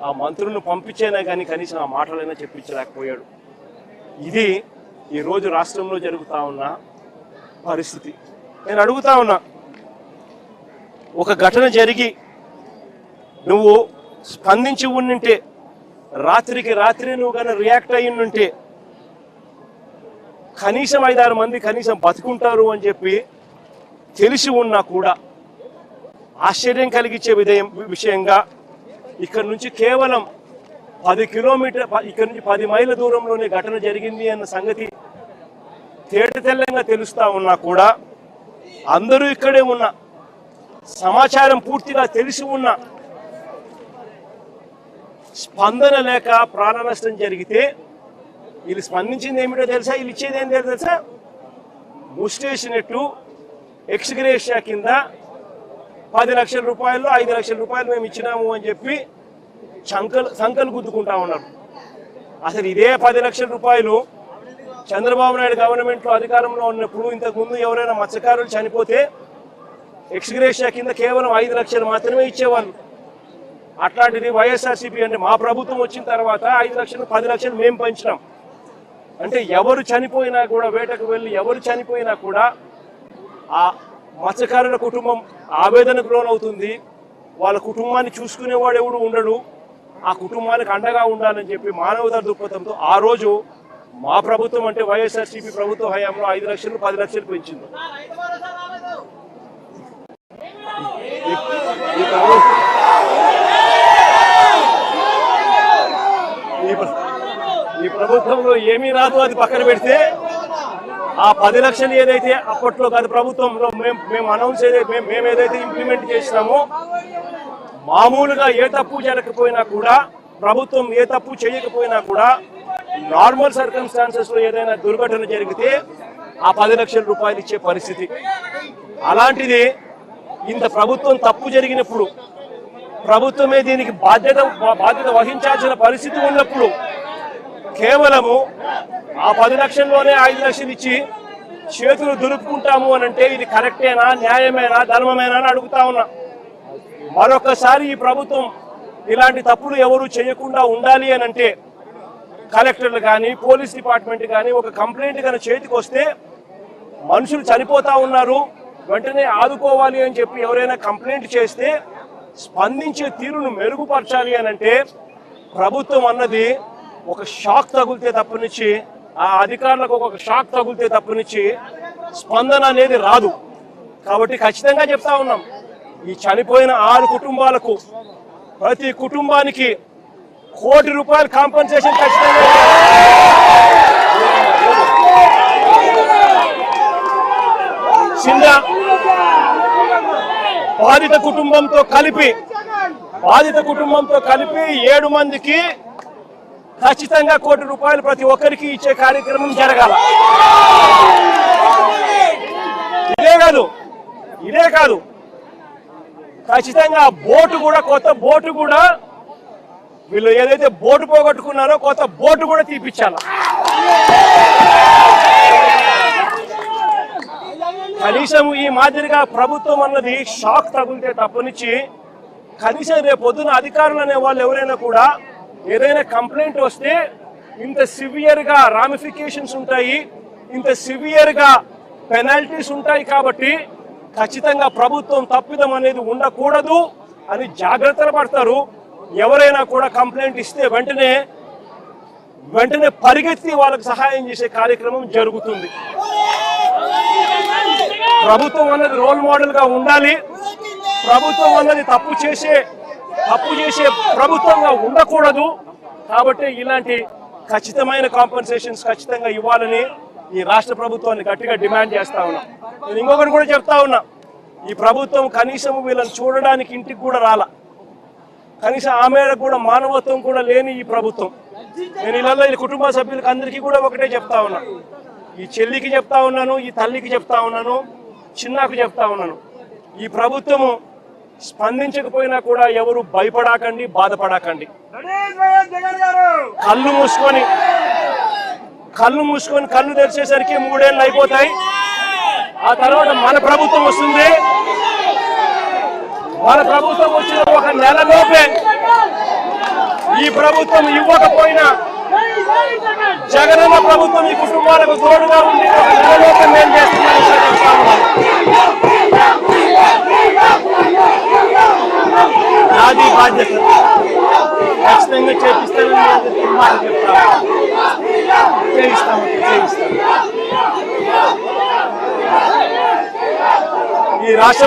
ఆ మంత్రులను పంపించేనా కానీ కనీసం ఆ మాటలైనా చెప్పించలేకపోయాడు. ఇది ఈరోజు రాష్ట్రంలో జరుగుతూ ఉన్న పరిస్థితి. నేను అడుగుతా ఉన్నా, ఒక ఘటన జరిగి నువ్వు స్పందించి ఉండింటే, రాత్రికి రాత్రి నువ్వు కానీ రియాక్ట్ అయ్యిండుంటే కనీసం 5-6 మంది కనీసం బతుకుంటారు అని చెప్పి తెలిసి ఉన్నా కూడా ఆశ్చర్యం కలిగించే విషయంగా ఇక్కడ నుంచి కేవలం 10 కిలోమీటర్ ఇక్కడ నుంచి 10 మైళ్ళ దూరంలోనే ఘటన జరిగింది అన్న సంగతి తేటతెల్లంగా తెలుస్తా ఉన్నా కూడా అందరూ ఇక్కడే ఉన్న సమాచారం పూర్తిగా తెలిసి ఉన్న స్పందన లేక ప్రాణ నష్టం జరిగితే వీళ్ళు స్పందించింది ఏమిటో తెలుసా? వీళ్ళు ఇచ్చేది ఏం తెలుసా? ముస్టేషనెట్టు ఎక్స్గ్రేషియా కింద 10 లక్షల రూపాయలు 5 లక్షల రూపాయలు మేము ఇచ్చినాము అని చెప్పి సంకలు గుద్దుకుంటా ఉన్నారు. అసలు ఇదే 10 లక్షల రూపాయలు చంద్రబాబు నాయుడు గవర్నమెంట్లో అధికారంలో ఉన్నప్పుడు ఇంతకుముందు ఎవరైనా మత్స్యకారులు చనిపోతే ఎక్స్గ్రేషియా కింద కేవలం 5 లక్షలు మాత్రమే ఇచ్చేవాళ్ళు. అట్లాంటిది వైఎస్ఆర్సీపీ అంటే మా ప్రభుత్వం వచ్చిన తర్వాత 5 లక్షలు 10 లక్షలు మేము పంచినాం. అంటే ఎవరు చనిపోయినా కూడా, వేటకు వెళ్ళి ఎవరు చనిపోయినా కూడా ఆ మత్స్యకారుల కుటుంబం ఆవేదనకు లోనవుతుంది. వాళ్ళ కుటుంబాన్ని చూసుకునేవాడు ఎవడు ఉండడు. ఆ కుటుంబానికి అండగా ఉండాలని చెప్పి మానవతా దృక్పథంతో ఆ రోజు మా ప్రభుత్వం అంటే వైఎస్ఆర్సీపీ ప్రభుత్వ హయాంలో 5 లక్షలు 10 లక్షలు పెంచింది. ఈ ప్రభుత్వంలో ఏమీ రాదు, అది పక్కన పెడితే ఆ 10 లక్షలు ఏదైతే అప్పట్లో గత ప్రభుత్వంలో మేము అనౌన్స్ మేము ఏదైతే ఇంప్లిమెంట్ చేసినామో, మామూలుగా ఏ తప్పు జరగకపోయినా కూడా, ప్రభుత్వం ఏ తప్పు చేయకపోయినా కూడా నార్మల్ సర్కమ్స్టాన్సెస్ లో ఏదైనా దుర్ఘటన జరిగితే ఆ 10 లక్షల రూపాయలు ఇచ్చే పరిస్థితి. అలాంటిది ఇంత ప్రభుత్వం తప్పు జరిగినప్పుడు ప్రభుత్వమే దీనికి బాధ్యత వహించాల్సిన పరిస్థితి ఉన్నప్పుడు కేవలము ఆ 10 లక్షల్లోనే 5 లక్షలు ఇచ్చి చేతులు దులుపుకుంటాము అని అంటే ఇది కరెక్టేనా, న్యాయమేనా, ధర్మమేనా అని అడుగుతా ఉన్నా. మరొకసారి ఈ ప్రభుత్వం ఇలాంటి తప్పులు ఎవరు చేయకుండా ఉండాలి అని అంటే కలెక్టర్లు కానీ పోలీస్ డిపార్ట్మెంట్ కానీ ఒక కంప్లైంట్ కానీ చేతికి వస్తే మనుషులు చనిపోతా ఉన్నారు, వెంటనే ఆదుకోవాలి అని చెప్పి ఎవరైనా కంప్లైంట్ చేస్తే స్పందించే తీరును మెరుగుపరచాలి అని అంటే ప్రభుత్వం అన్నది ఒక షాక్ తగిలితే తప్పనిచ్చి, ఆ అధికారులకు ఒక షాక్ తగిలితే తప్పనిచ్చి స్పందన అనేది రాదు. కాబట్టి ఖచ్చితంగా చెప్తా ఉన్నాం, ఈ చనిపోయిన 6 కుటుంబాలకు ప్రతి కుటుంబానికి ₹1 కోటి కాంపెన్సేషన్ ఖచ్చితంగా. చిన్న బాధిత కుటుంబంతో కలిపి 7 మందికి ఖచ్చితంగా ₹1 కోటి ప్రతి ఒక్కరికి ఇచ్చే కార్యక్రమం జరగాల. ఇదే కాదు ఖచ్చితంగా బోటు కూడా, కొత్త బోటు కూడా, వీళ్ళు ఏదైతే బోటు పోగొట్టుకున్నారో కొత్త బోటు కూడా తీపిచ్చాల. కనీసం ఈ మాదిరిగా ప్రభుత్వం అన్నది షాక్ తగిలితే తప్పనిచ్చి కనీసం రేపు పొద్దున అధికారులు అనే వాళ్ళు ఎవరైనా కూడా ఏదైనా కంప్లైంట్ వస్తే ఇంత సివియర్ గా రామిఫికేషన్స్ ఉంటాయి, ఇంత సివియర్ గా పెనాల్టీస్ ఉంటాయి. కాబట్టి ఖచ్చితంగా ప్రభుత్వం తప్పిదం అనేది ఉండకూడదు అని జాగ్రత్తలు పడతారు. ఎవరైనా కూడా కంప్లైంట్ ఇస్తే వెంటనే పరిగెత్తి వాళ్ళకి సహాయం చేసే కార్యక్రమం జరుగుతుంది. ప్రభుత్వం అన్నది రోల్ మోడల్ గా ఉండాలి. ప్రభుత్వం అన్నది తప్పు చేసే ప్రభుత్వంగా ఉండకూడదు. కాబట్టి ఇలాంటి ఖచ్చితమైన కాంపెన్సేషన్స్ ఖచ్చితంగా ఇవ్వాలని ఈ రాష్ట్ర ప్రభుత్వాన్ని గట్టిగా డిమాండ్ చేస్తా ఉన్నా. నేను ఇంకొకటి కూడా చెప్తా ఉన్నా, ఈ ప్రభుత్వం కనీసం వీళ్ళని చూడడానికి ఇంటికి కూడా రాలా. కనీసం ఆ మేరకు కూడా మానవత్వం కూడా లేని ఈ ప్రభుత్వం. నేను ఇలా ఈ కుటుంబ సభ్యులకు అందరికీ కూడా ఒకటే చెప్తా ఉన్నా, ఈ చెల్లికి చెప్తా ఉన్నాను, ఈ తల్లికి చెప్తా ఉన్నాను, చిన్నకు చెప్తా ఉన్నాను, ఈ ప్రభుత్వము స్పందించకపోయినా కూడా ఎవరు భయపడాకండి, బాధపడాకండి. కళ్ళు మూసుకొని కళ్ళు తెరిచేసరికి 3 ఏళ్ళు అయిపోతాయి. ఆ తర్వాత మన ప్రభుత్వం వస్తుంది. మన ప్రభుత్వం వచ్చిన 1 నెలలోపే ఈ ప్రభుత్వం ఇవ్వకపోయినా జగనన్న ప్రభుత్వం ఈ కుటుంబాలకు తోడుగా ఉండి నెలలోకి మేము నాది బాధ్యత ఖచ్చితంగా చేపిస్తానని మాట చెప్తాను. చేయిస్తాము ఈ రాష్ట్ర